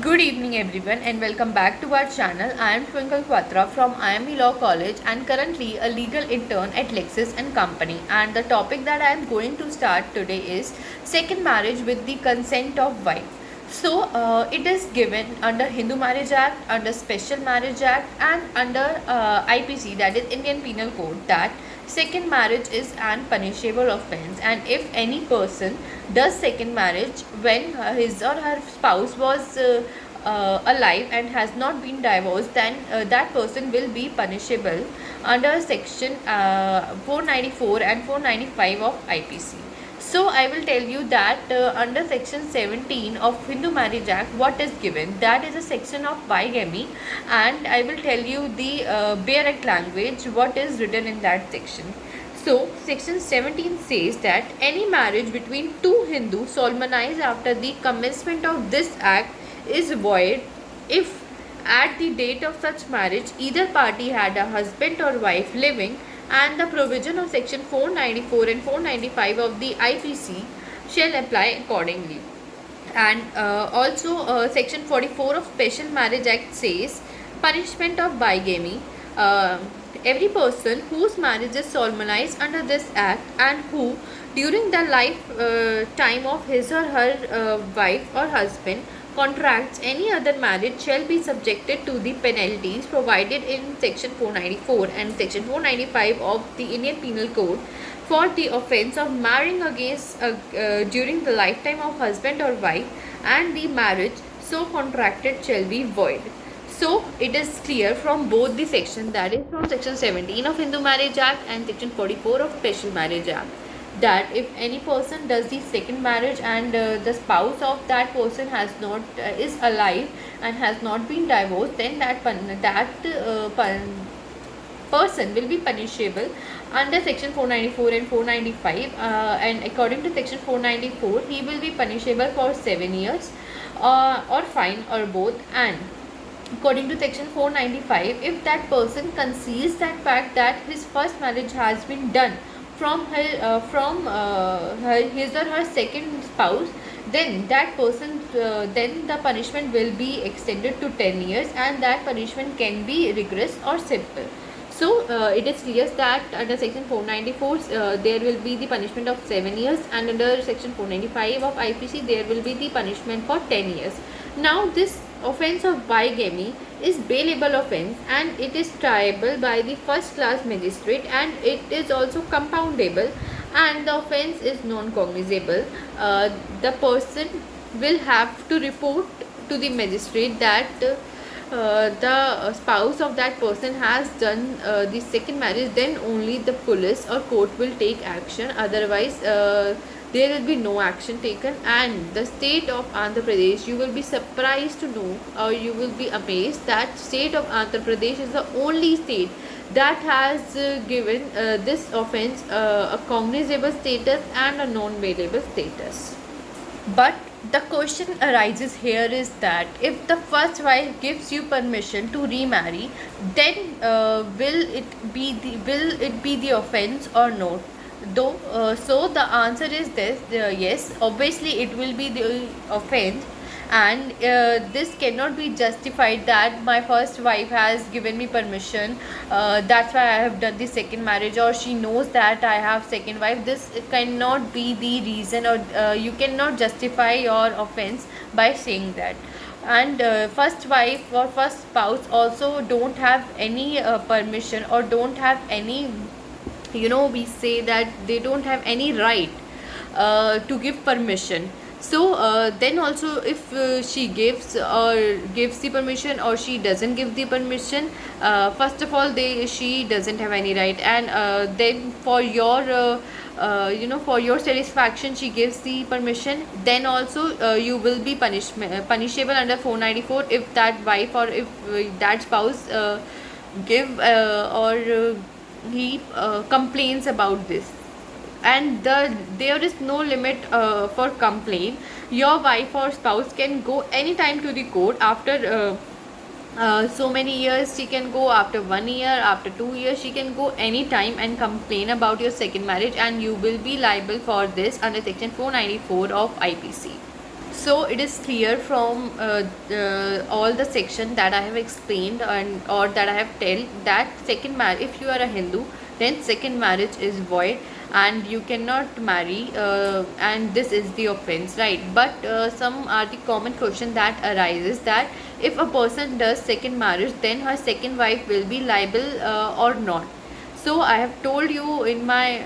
Good evening everyone and welcome back to our channel. I am Twinkle Quatra from IME Law College and currently a legal intern at Lexis and Company, and the topic that I am going to start today is second marriage with the consent of wife. It is given under Hindu Marriage Act, under Special Marriage Act and under IPC, that is Indian Penal Code, that second marriage is an punishable offence, and if any person does second marriage when his or her spouse was alive and has not been divorced, then that person will be punishable under section 494 and 495 of IPC. So I will tell you that under section 17 of Hindu Marriage Act, what is given, that is a section of bigamy, and I will tell you the bare act language, what is written in that section. So, section 17 says that any marriage between two Hindus solemnized after the commencement of this act is void if at the date of such marriage either party had a husband or wife living, and the provision of section 494 and 495 of the IPC shall apply accordingly. And section 44 of Special Marriage Act says punishment of bigamy. uh, every person whose marriage is solemnized under this act and who during the life time of his or her wife or husband contracts any other marriage shall be subjected to the penalties provided in section 494 and section 495 of the Indian Penal Code for the offence of marrying against during the lifetime of husband or wife, and the marriage so contracted shall be void. So it is clear from both the sections, that is from section 17 of Hindu Marriage Act and section 44 of Special Marriage Act, that if any person does the second marriage and the spouse of that person has not is alive and has not been divorced, then person will be punishable under section 494 and 495, and according to section 494 he will be punishable for 7 years or fine or both. And according to section 495, if that person conceals that fact that his first marriage has been done from his or her second spouse, then that person then the punishment will be extended to 10 years, and that punishment can be rigorous or simple. So it is clear that under section 494 there will be the punishment of 7 years, and under section 495 of IPC there will be the punishment for 10 years. Now this offence of bigamy is bailable offence, and it is triable by the first class magistrate, and it is also compoundable, and the offence is non-cognizable. The person will have to report to the magistrate that the spouse of that person has done the second marriage, then only the police or court will take action. Otherwise there will be no action taken. And the state of Andhra Pradesh, you will be surprised to know, or you will be amazed that state of Andhra Pradesh is the only state that has given this offence a cognizable status and a non-bailable status. But the question arises here is that if the first wife gives you permission to remarry, then will it be the offence or not? So the answer is this: yes, obviously it will be the offence, and this cannot be justified that my first wife has given me permission, that's why I have done the second marriage, or she knows that I have second wife. This cannot be the reason, or you cannot justify your offense by saying that. And first wife or first spouse also don't have any permission, or don't have any, we say that they don't have any right to give permission. So then also, if she gives the permission, or she doesn't give the permission, first of all she doesn't have any right, and then for your for your satisfaction she gives the permission, then also you will be punishable under 494 if that wife, or if that spouse give or he complains about this. And there is no limit for complaint. Your wife or spouse can go anytime to the court. After so many years she can go, after 1 year, after 2 years she can go anytime and complain about your second marriage, and you will be liable for this under section 494 of IPC. So it is clear from all the section that I have explained and or that I have tell that second marriage, if you are a Hindu, then second marriage is void and you cannot marry, and this is the offense, right? But some are the common question that arises that if a person does second marriage, then her second wife will be liable or not. So I have told you in my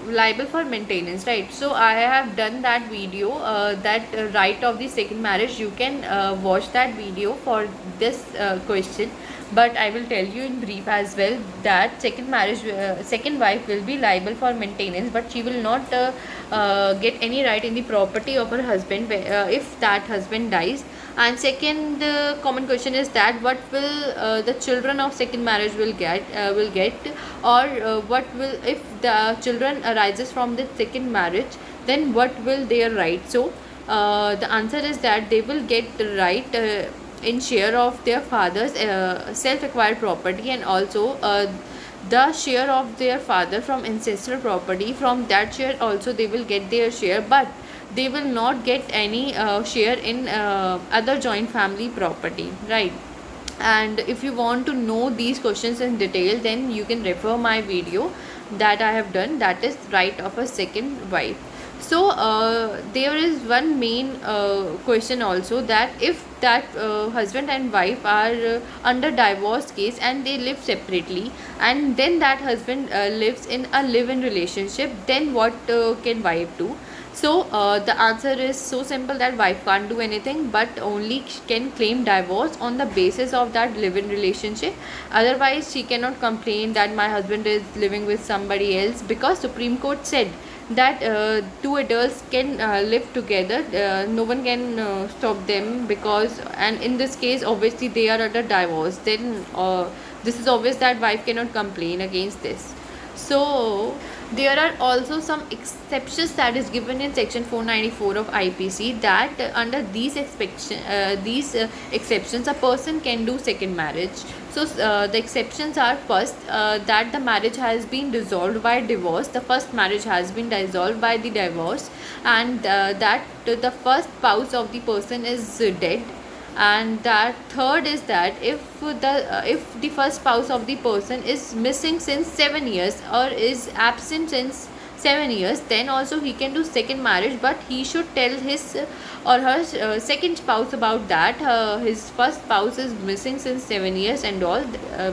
liable for maintenance, right? So I have done that video, that right of the second marriage. You can watch that video for this question, but I will tell you in brief as well that second marriage, second wife will be liable for maintenance, but she will not get any right in the property of her husband if that husband dies. And second common question is that what will the children of second marriage will get, or what will, if the children arises from the second marriage, then what will their right? So the answer is that they will get the right in share of their father's self-acquired property, and also the share of their father from ancestral property. From that share also they will get their share, but they will not get any share in other joint family property, right? And if you want to know these questions in detail, then you can refer my video that I have done, that is right of a second wife. So there is one main question also, that if that husband and wife are under divorce case and they live separately, and then that husband lives in a live-in relationship, then what can wife do? So the answer is so simple that wife can't do anything, but only can claim divorce on the basis of that live-in relationship. Otherwise, she cannot complain that my husband is living with somebody else, because Supreme Court said that two adults can live together. No one can stop them, because, and in this case, obviously they are under divorce. Then this is obvious that wife cannot complain against this. So there are also some exceptions that is given in section 494 of IPC, that under these exceptions a person can do second marriage. So the exceptions are, first, that the marriage has been dissolved by divorce. The first marriage has been dissolved by the divorce, and that the first spouse of the person is dead. And that third is that if the first spouse of the person is missing since 7 years or is absent since 7 years, then also he can do second marriage, but he should tell his or her second spouse about that his first spouse is missing since 7 years and all,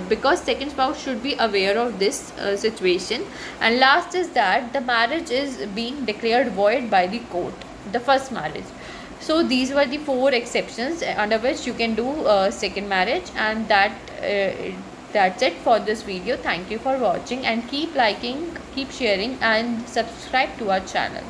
because second spouse should be aware of this situation. And last is that the marriage is being declared void by the court, the first marriage. So these were the 4 exceptions under which you can do second marriage, and that's it for this video. Thank you for watching, and keep liking, keep sharing, and subscribe to our channel.